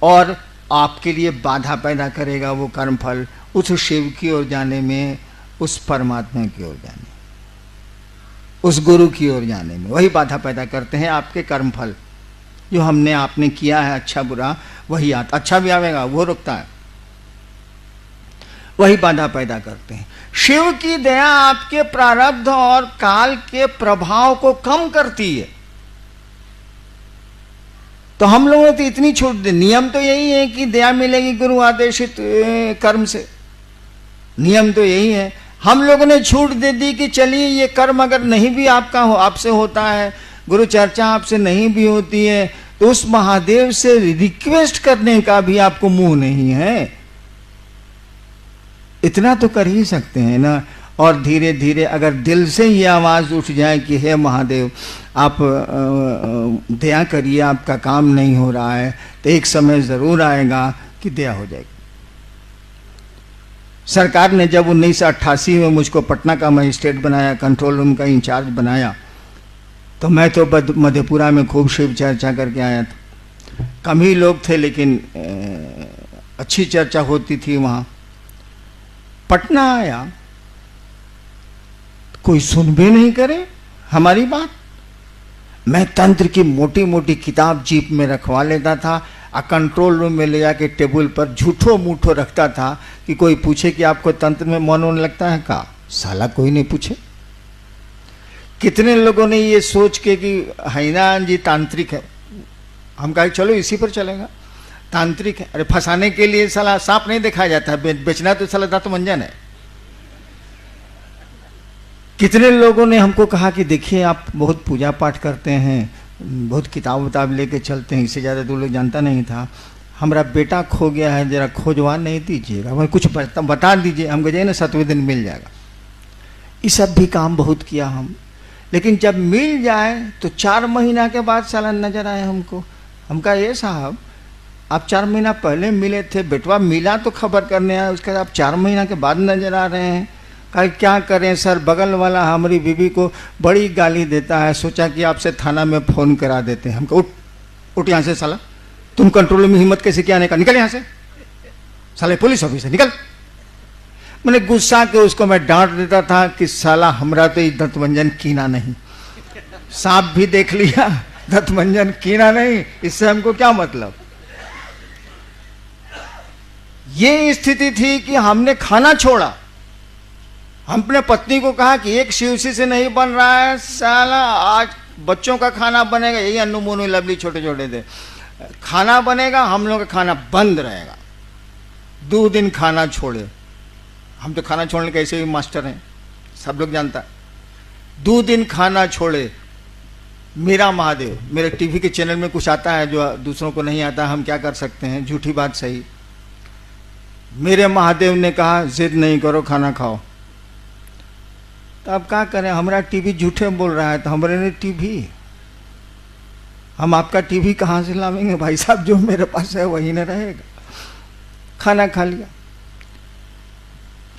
और आपके लिए बाधा पैदा करेगा वो कर्मफल उस शिव की ओर जाने में, उस परमात्मा की ओर जाने, उस गुरु की ओर जाने में। वही बाधा पैदा करते हैं आपके कर्मफल, जो हमने आपने किया है अच्छा बुरा वही आता, अच्छा भी आवेगा वो रुकता है, वही बाधा पैदा करते हैं। शिव की दया आपके प्रारब्ध और काल के प्रभाव को कम करती है। तो हम लोगों ने तो इतनी छूट दी। नियम तो यही है कि दया मिलेगी गुरु आदेशित कर्म से, नियम तो यही है। हम लोगों ने छूट दे दी कि चलिए ये कर्म अगर नहीं भी आपका आपसे होता है, गुरु चर्चा आपसे नहीं भी होती है, तो उस महादेव से रिक्वेस्ट करने का भी आपको मुंह नहीं है, इतना तो कर ही सकते हैं ना। और धीरे धीरे अगर दिल से ये आवाज उठ जाए कि हे महादेव आप दया करिए, आपका काम नहीं हो रहा है, तो एक समय जरूर आएगा कि दया हो जाएगी। सरकार ने जब 1988 में मुझको पटना का मजिस्ट्रेट बनाया, कंट्रोल रूम का इंचार्ज बनाया, तो मैं तो मधेपुरा में खूब शिव चर्चा करके आया था। कम ही लोग थे लेकिन अच्छी चर्चा होती थी वहाँ। पटना आया, कोई सुन भी नहीं करे हमारी बात। मैं तंत्र की मोटी मोटी किताब जीप में रखवा लेता था और कंट्रोल रूम में ले जाके टेबल पर झूठो मूठो रखता था कि कोई पूछे कि आपको तंत्र में मन होने लगता है का? साला कोई नहीं पूछे। कितने लोगों ने ये सोच के कि हैनान जी तांत्रिक है, हम कहा चलो इसी पर चलेगा, तांत्रिक है। अरे फंसाने के लिए साला सांप नहीं दिखाया जाता है, बेचना तो साला दांत मंजन है। कितने लोगों ने हमको कहा कि देखिए आप बहुत पूजा पाठ करते हैं, बहुत किताब उताब लेके चलते हैं, इससे ज़्यादा 2 लोग जानता नहीं था। हमारा बेटा खो गया है, जरा खोजवा नहीं दीजिएगा, मैं कुछ बता दीजिए। हम कहे ना 7वें दिन मिल जाएगा। ये सब भी काम बहुत किया हम, लेकिन जब मिल जाए तो 4 महीना के बाद साला नजर आए हमको। हम कहा ये साहब आप 4 महीना पहले मिले थे, बेटवा मिला तो खबर करने आए, उसके बाद आप 4 महीना के बाद नजर आ रहे हैं। कहा क्या करें सर, बगल वाला हमारी बीवी को बड़ी गाली देता है, सोचा कि आपसे थाना में फोन करा देते हैं। हमको उठ यहाँ से साला, तुम कंट्रोल में हिम्मत कैसे क्या आने का, निकल यहाँ से साले पुलिस ऑफिसर निकल। मैंने गुस्सा के उसको मैं डांट देता था कि साला हमरा तो ये दत्तमंजन कीना नहीं, सांप भी देख लिया दत्तमंजन कीना नहीं, इससे हमको क्या मतलब। ये स्थिति थी कि हमने खाना छोड़ा। हम अपने पत्नी को कहा कि एक शिवसी से नहीं बन रहा है साला, आज बच्चों का खाना बनेगा, यही अन्नू मोनू लवली छोटे छोटे थे, खाना बनेगा, हम लोग का खाना बंद रहेगा। 2 दिन खाना छोड़े। हम तो खाना छोड़ने के ऐसे भी मास्टर हैं, सब लोग जानता है। 2 दिन खाना छोड़े। मेरा महादेव, मेरे टीवी के चैनल में कुछ आता है जो दूसरों को नहीं आता, हम क्या कर सकते हैं, झूठी बात सही। मेरे महादेव ने कहा जिद नहीं करो, खाना खाओ। तो अब क्या करें, हमारा टीवी झूठे बोल रहा है, तो हमारे ने टीवी, हम आपका टीवी कहाँ से लावेंगे भाई साहब, जो मेरे पास है वही न रहेगा। खाना खा लिया।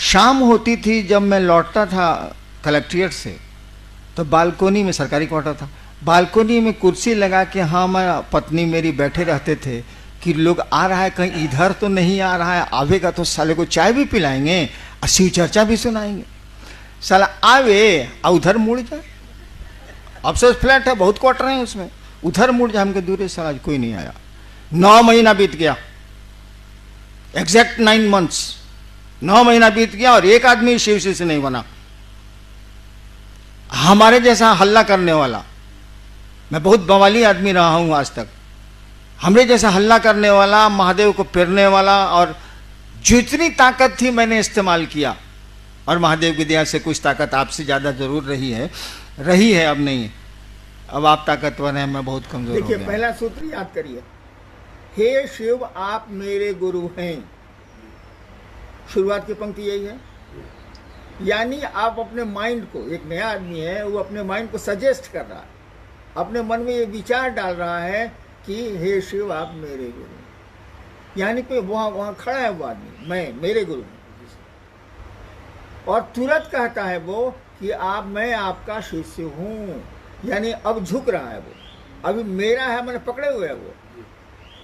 शाम होती थी जब मैं लौटता था कलेक्ट्रेट से, तो बालकोनी में, सरकारी क्वार्टर था, बालकोनी में कुर्सी लगा के हाँ मैं पत्नी मेरी बैठे रहते थे कि लोग आ रहा है कहीं इधर तो नहीं आ रहा है, आवेगा तो साले को चाय भी पिलाएंगे और शिव चर्चा भी सुनाएंगे। साला आवे और उधर मुड़ जाए। अफसोस फ्लैट है, बहुत क्वार्टर हैं उसमें, उधर मुड़ जाए। हमको दूर साला कोई नहीं आया। 9 महीना बीत गया, एग्जैक्ट 9 months, 9 महीना बीत गया और एक आदमी शिवसी से नहीं बना। हमारे जैसा हल्ला करने वाला, मैं बहुत बवाली आदमी रहा हूं आज तक, हमरे जैसा हल्ला करने वाला, महादेव को पेरने वाला, और जितनी ताकत थी मैंने इस्तेमाल किया। और महादेव की दया से कुछ ताकत आपसे ज्यादा जरूर रही है, अब नहीं। अब आप ताकतवर हैं, मैं बहुत कमजोर हो गया। देखिए पहला सूत्र याद करिए, हे शिव आप मेरे गुरु हैं। शुरुआत की पंक्ति यही है। यानी आप अपने माइंड को, एक नया आदमी है वो अपने माइंड को सजेस्ट कर रहा है, अपने मन में ये विचार डाल रहा है कि हे शिव आप मेरे गुरु। यानी कोई वहां खड़ा है वो आदमी, मेरे गुरु हैं। और तुरंत कहता है वो कि मैं आपका शिष्य हूँ। यानी अब झुक रहा है वो, अभी मेरा है, मैंने पकड़े हुए है वो।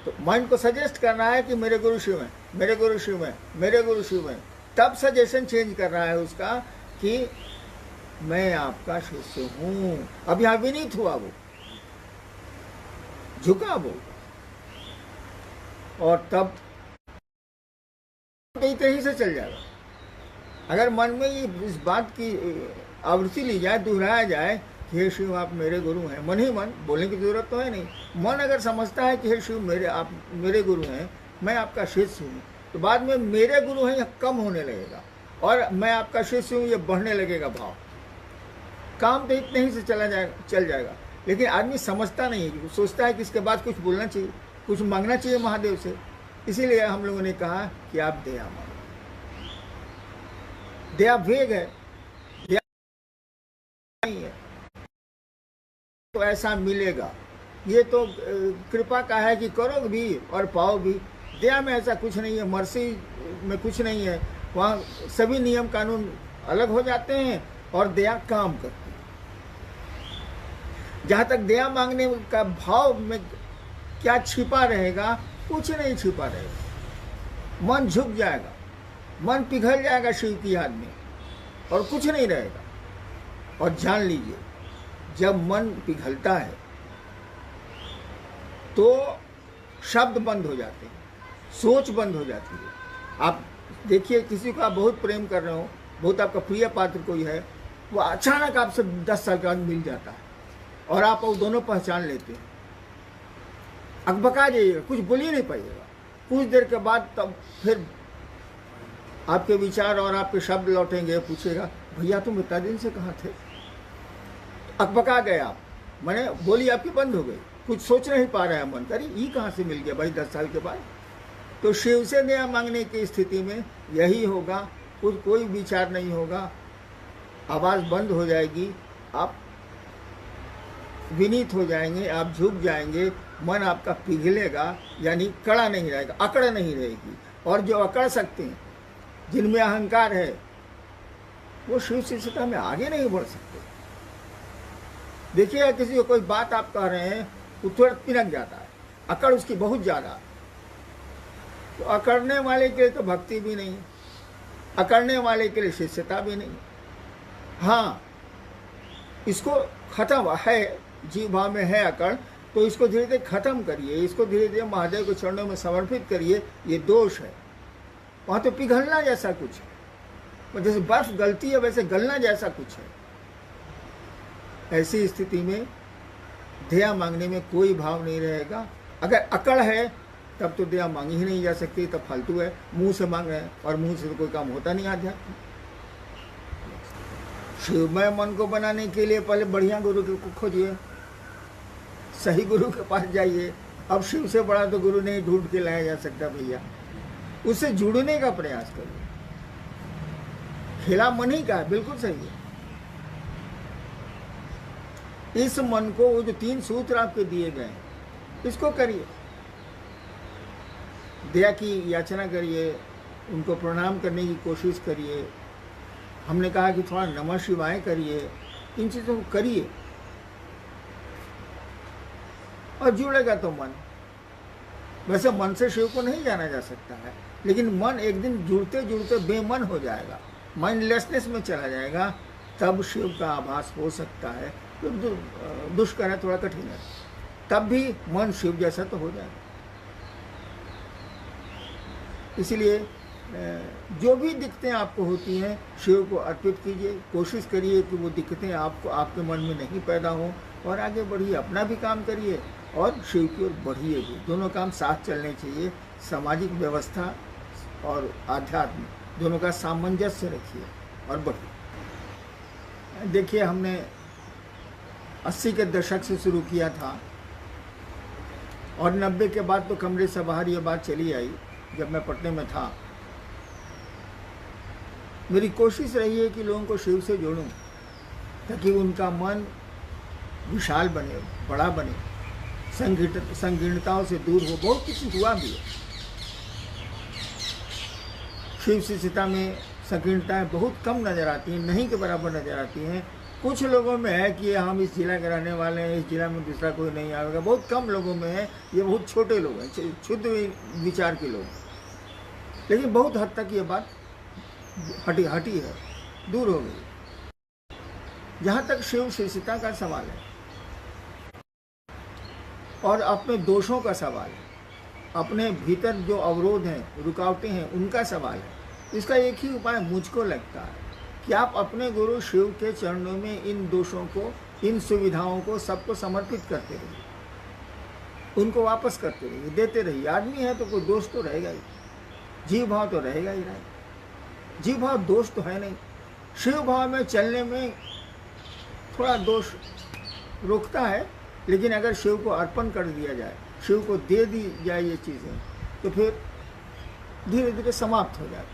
तो माइंड को सजेस्ट कर रहा है कि मेरे गुरु शिव हैं, मेरे गुरु शिव हैं, मेरे गुरु शिव हैं। तब सजेशन चेंज कर रहा है उसका कि मैं आपका शिष्य हूँ। अब यहाँ विनीत हुआ वो, झुका वो, और तब कई तरह से चल जाएगा। अगर मन में ये इस बात की आवृत्ति ली जाए, दोहराया जाए कि हे शिव आप मेरे गुरु हैं, मन ही मन, बोलने की जरूरत तो है नहीं। मन अगर समझता है कि हे शिव आप मेरे गुरु हैं, मैं आपका शिष्य हूँ, तो बाद में मेरे गुरु हैं यह कम होने लगेगा और मैं आपका शिष्य हूँ ये बढ़ने लगेगा भाव। काम तो इतने ही से चल जाएगा। लेकिन आदमी समझता नहीं है, सोचता है कि इसके बाद कुछ बोलना चाहिए, कुछ मांगना चाहिए महादेव से। इसीलिए हम लोगों ने कहा कि आप दया मांगो। दया वेग है, दया नहीं है तो ऐसा मिलेगा। ये तो कृपा का है कि करो भी और पाओ भी। दया में ऐसा कुछ नहीं है, मर्सी में कुछ नहीं है। वहाँ सभी नियम कानून अलग हो जाते हैं और दया काम करती है। जहाँ तक दया मांगने का भाव में क्या छिपा रहेगा, कुछ नहीं छिपा रहेगा। मन झुक जाएगा, मन पिघल जाएगा शिव की याद में और कुछ नहीं रहेगा। और जान लीजिए, जब मन पिघलता है तो शब्द बंद हो जाते हैं, सोच बंद हो जाती है। आप देखिए, किसी को आप बहुत प्रेम कर रहे हो, बहुत आपका प्रिय पात्र कोई है, वो अचानक आपसे 10 साल के बाद मिल जाता है और आप वो दोनों पहचान लेते हैं। अकबका जाइएगा, कुछ बोल ही नहीं पाइएगा। कुछ देर के बाद तब फिर आपके विचार और आपके शब्द लौटेंगे, पूछेगा भैया तुम इतना दिन से कहाँ थे। अकबका गए आप, मैंने बोली आपकी बंद हो गई, कुछ सोच नहीं पा रहा है मन, अरे ये कहाँ से मिल गया भाई 10 साल के बाद। तो शिव से दया मांगने की स्थिति में यही होगा, कुछ कोई विचार नहीं होगा, आवाज़ बंद हो जाएगी, आप विनीत हो जाएंगे, आप झुक जाएंगे, मन आपका पिघलेगा, यानी कड़ा नहीं रहेगा, अकड़ नहीं रहेगी। और जो अकड़ सकते हैं, जिनमें अहंकार है, वो शिव शिष्यता में आगे नहीं बढ़ सकते। देखिए, किसी को कोई बात आप कह रहे हैं, वो तुरंत पिनक जाता है, अकड़ उसकी बहुत ज़्यादा। तो अकड़ने वाले के लिए तो भक्ति भी नहीं, अकड़ने वाले के लिए शिष्यता भी नहीं। हाँ, इसको खत्म है, जीव भाव में है अकड़, तो इसको धीरे धीरे खत्म करिए, इसको धीरे धीरे महादेव के चरणों में समर्पित करिए। ये दोष है, वहाँ तो पिघलना जैसा कुछ है, जैसे बर्फ गलती है वैसे गलना जैसा कुछ है। ऐसी स्थिति में दया मांगने में कोई भाव नहीं रहेगा। अगर अकड़ है तब तो दया मांगी ही नहीं जा सकती, तब फालतू है, मुंह से मांग रहे हैं और मुंह से तो कोई काम होता नहीं आध्यात्म। शिवमय मन को बनाने के लिए पहले बढ़िया गुरु को खोजिए, सही गुरु के पास जाइए। अब शिव से बड़ा तो गुरु नहीं ढूंढ के लाया जा सकता भैया, उससे जुड़ने का प्रयास करिए। खेला मन ही का है, बिल्कुल सही है। इस मन को, वो जो 3 सूत्र आपके दिए गए हैं, इसको करिए, दया की याचना करिए, उनको प्रणाम करने की कोशिश करिए। हमने कहा कि थोड़ा नमः शिवाय करिए, इन चीज़ों को करिए और जुड़ेगा तो मन। वैसे मन से शिव को नहीं जाना जा सकता है, लेकिन मन एक दिन जुड़ते जुड़ते बेमन हो जाएगा, माइंडलेसनेस में चला जाएगा, तब शिव का आभास हो सकता है। तो दुष्कर है, थोड़ा कठिन है, तब भी मन शिव जैसा तो हो जाएगा। इसलिए जो भी दिक्कतें आपको होती हैं, शिव को अर्पित कीजिए, कोशिश करिए कि वो दिक्कतें आपको, आपके मन में नहीं पैदा हों, और आगे बढ़िए, अपना भी काम करिए और शिव की ओर बढ़िए भी। दोनों काम साथ चलने चाहिए, सामाजिक व्यवस्था और आध्यात्म दोनों का सामंजस्य रखिए और बढ़िए। देखिए, हमने 80 के दशक से शुरू किया था और 90 के बाद तो कमरे से बाहर ये बात चली आई। जब मैं पटने में था, मेरी कोशिश रही है कि लोगों को शिव से जोड़ूं, ताकि उनका मन विशाल बने, बड़ा बने, संकीर्णताओं से दूर हो। बहुत कुछ हुआ भी है। शिव शिष्यता में संकीर्णताएं बहुत कम नज़र आती हैं, नहीं के बराबर नज़र आती हैं। कुछ लोगों में है कि हम इस जिला के रहने वाले हैं, इस जिला में दूसरा कोई नहीं आएगा, बहुत कम लोगों में है। ये बहुत छोटे लोग हैं, क्षुद्र विचार के लोग, लेकिन बहुत हद तक ये बात हटी है, दूर हो गई। जहाँ तक शिव शिष्यता का सवाल है और अपने दोषों का सवाल है, अपने भीतर जो अवरोध हैं, रुकावटें हैं, उनका सवाल है, इसका एक ही उपाय मुझको लगता है कि आप अपने गुरु शिव के चरणों में इन दोषों को इन सुविधाओं को सबको समर्पित करते रहिए, उनको वापस करते रहिए, देते रहिए। आदमी है तो कोई दोष तो रहेगा ही, जीव भाव तो रहेगा ही रहेगा। जीव भाव दोष तो है नहीं। शिव भाव में चलने में थोड़ा दोष रोकता है, लेकिन अगर शिव को अर्पण कर दिया जाए, शिव को दे दी जाए ये चीज़ें, तो फिर धीरे धीरे समाप्त हो जाती है।